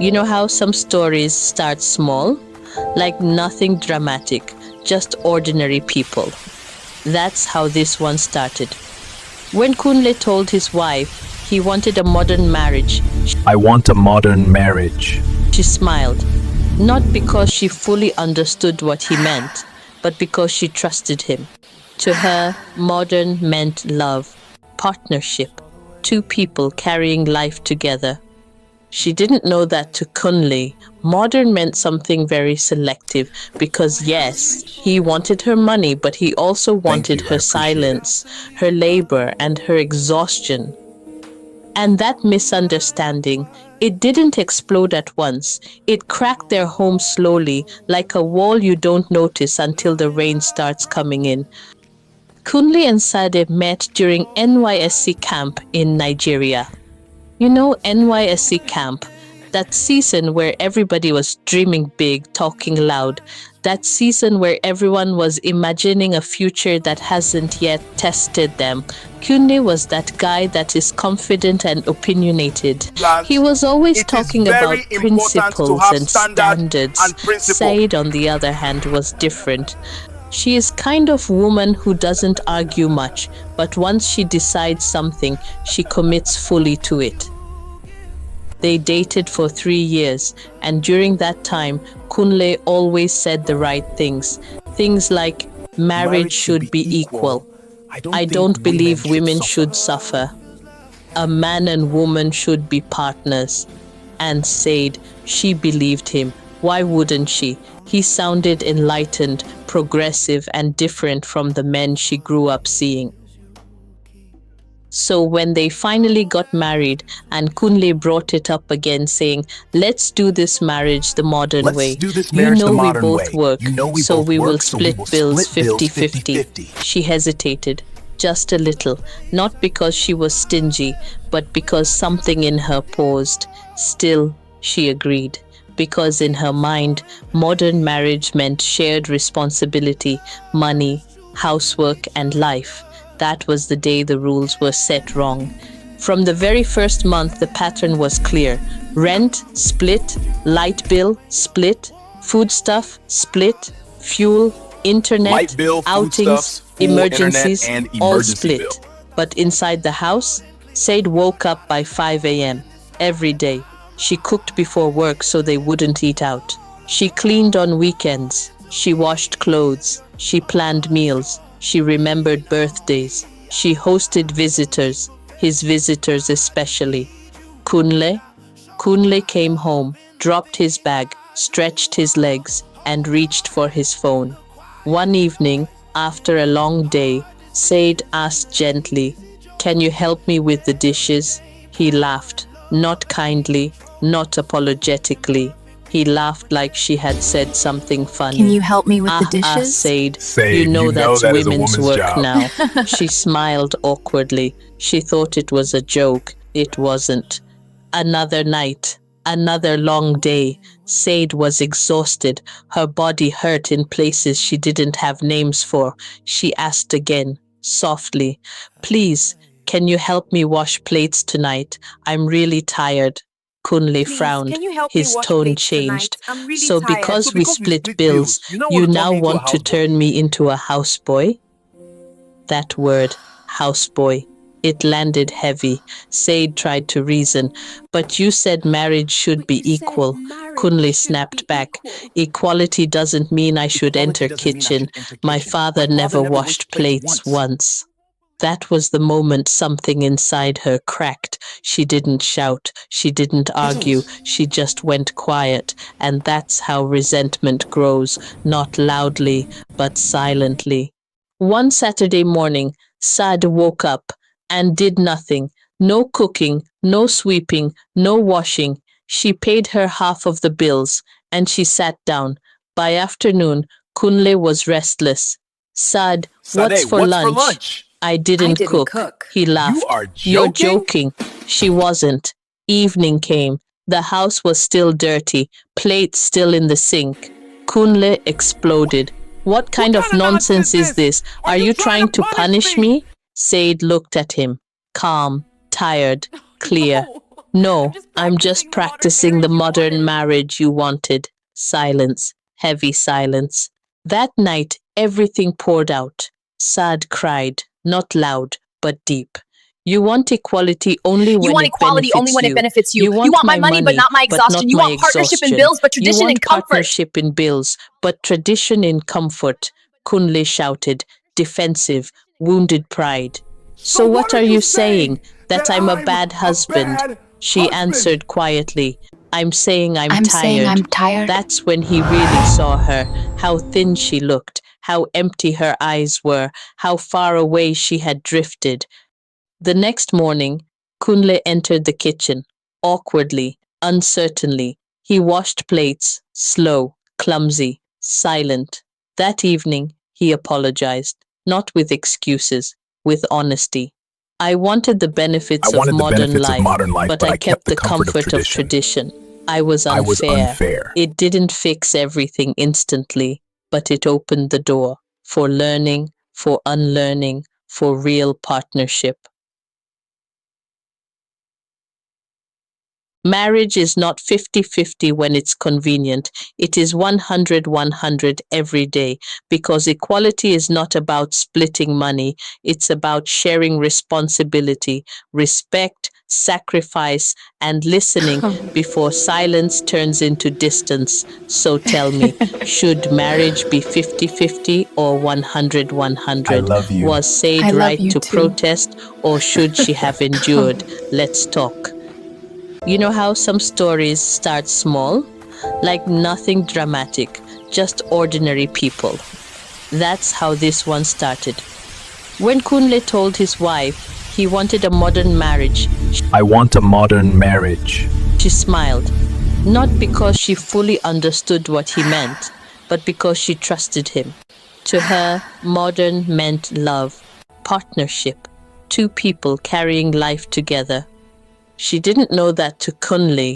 You know how some stories start small? Like nothing dramatic, just ordinary people. That's how this one started. When Kunle told his wife he wanted a modern marriage, I want a modern marriage. she smiled. Not because she fully understood what he meant, but because she trusted him. To her, modern meant love, partnership, two people carrying life together. She didn't know that to Kunle, modern meant something very selective because, yes, he wanted her money, but he also wanted her silence, her labor, and her exhaustion. And that misunderstanding, it didn't explode at once. It cracked their home slowly, like a wall you don't notice until the rain starts coming in. Kunle and Sade met during NYSC camp in Nigeria. You know, NYSC camp, that season where everybody was dreaming big, talking loud, that season where everyone was imagining a future that hasn't yet tested them. Kunle was that guy that is confident and opinionated. He was always talking about principles and standards. Said, on the other hand, was different. She is kind of woman who doesn't argue much, but once she decides something, she commits fully to it. They dated for 3 years, and during that time, Kunle always said the right things. Things like, marriage should be equal. I don't believe women should suffer. A man and woman should be partners. And said she believed him. Why wouldn't she? He sounded enlightened, progressive, and different from the men she grew up seeing. So when they finally got married and Kunle brought it up again saying, let's do this marriage the modern way. You know we both work, so we will split bills 50-50. She hesitated, just a little, not because she was stingy, but because something in her paused. Still, she agreed. Because in her mind, modern marriage meant shared responsibility, money, housework, and life. That was the day the rules were set wrong. From the very first month, the pattern was clear. Rent, split. Light bill, split. Foodstuff, split. Fuel, internet, Light bill, outings, foodstuffs, fuel, emergencies, internet, and all emergency split. bill. But inside the house, Said woke up by 5 a.m. every day. She cooked before work so they wouldn't eat out. She cleaned on weekends. She washed clothes. She planned meals. She remembered birthdays. She hosted visitors, his visitors especially. Kunle came home, dropped his bag, stretched his legs, and reached for his phone. One evening, after a long day, Said asked gently, "Can you help me with the dishes?" He laughed, not kindly, not apologetically. He laughed like she had said something funny. Can you help me with the dishes? Said, Said, you know that's that is a women's woman's work job." now. She smiled awkwardly. She thought it was a joke. It wasn't. Another night, another long day. Said was exhausted. Her body hurt in places she didn't have names for. She asked again, softly, "Please, can you help me wash plates tonight? I'm really tired." Kunle frowned. His tone changed. So because we split bills, you now want to turn me into a houseboy? That word, houseboy, it landed heavy. Said tried to reason. But you said marriage should be equal. Kunle snapped back. Equality doesn't mean I should enter kitchen. My father never washed plates once. That was the moment something inside her cracked. She didn't shout. She didn't argue. She just went quiet. And that's how resentment grows, not loudly, but silently. One Saturday morning, Sad woke up and did nothing. No cooking, no sweeping, no washing. She paid her half of the bills, and she sat down. By afternoon, Kunle was restless. Sad, what's for lunch? I didn't cook. He laughed. You are You're joking? joking. She wasn't. Evening came. The house was still dirty, plates still in the sink. Kunle exploded. What kind of nonsense is this? Are you trying to punish me? Said looked at him, calm, tired, clear. No, I'm just practicing the modern marriage you wanted. Silence, heavy silence. That night, everything poured out. Sad cried, not loud, but deep. You want equality only You when want it equality only benefits when it you. benefits you. You You want want my my money, but not my but not exhaustion. You my want partnership in exhaustion. bills, but You tradition want and comfort. partnership in bills, but tradition in comfort. Kunle shouted, defensive, wounded pride. So what are you saying? That I'm a bad husband? She answered quietly, I'm saying I'm tired. That's when he really saw her, how thin she looked, how empty her eyes were, how far away she had drifted. The next morning, Kunle entered the kitchen, awkwardly, uncertainly. He washed plates, slow, clumsy, silent. That evening, he apologized, not with excuses, with honesty. I wanted the I benefits of wanted the modern benefits of life, modern life, but but I I kept kept the the comfort of tradition. I was I was unfair. unfair. It didn't fix everything instantly, but it opened the door for learning, for unlearning, for real partnership. Marriage is not 50-50 when it's convenient. It is 100-100 every day, because equality is not about splitting money. It's about sharing responsibility, respect, sacrifice, and listening before silence turns into distance. So tell me, should marriage be 50-50 or 100-100? I love you. Was Said right to protest, or should she have endured? Let's talk. You know how some stories start small? Like nothing dramatic, just ordinary people. That's how this one started. When Kunle told his wife he wanted a modern marriage, I want a modern marriage. she smiled. Not because she fully understood what he meant, but because she trusted him. To her, modern meant love, partnership, two people carrying life together. She didn't know that to Kunle,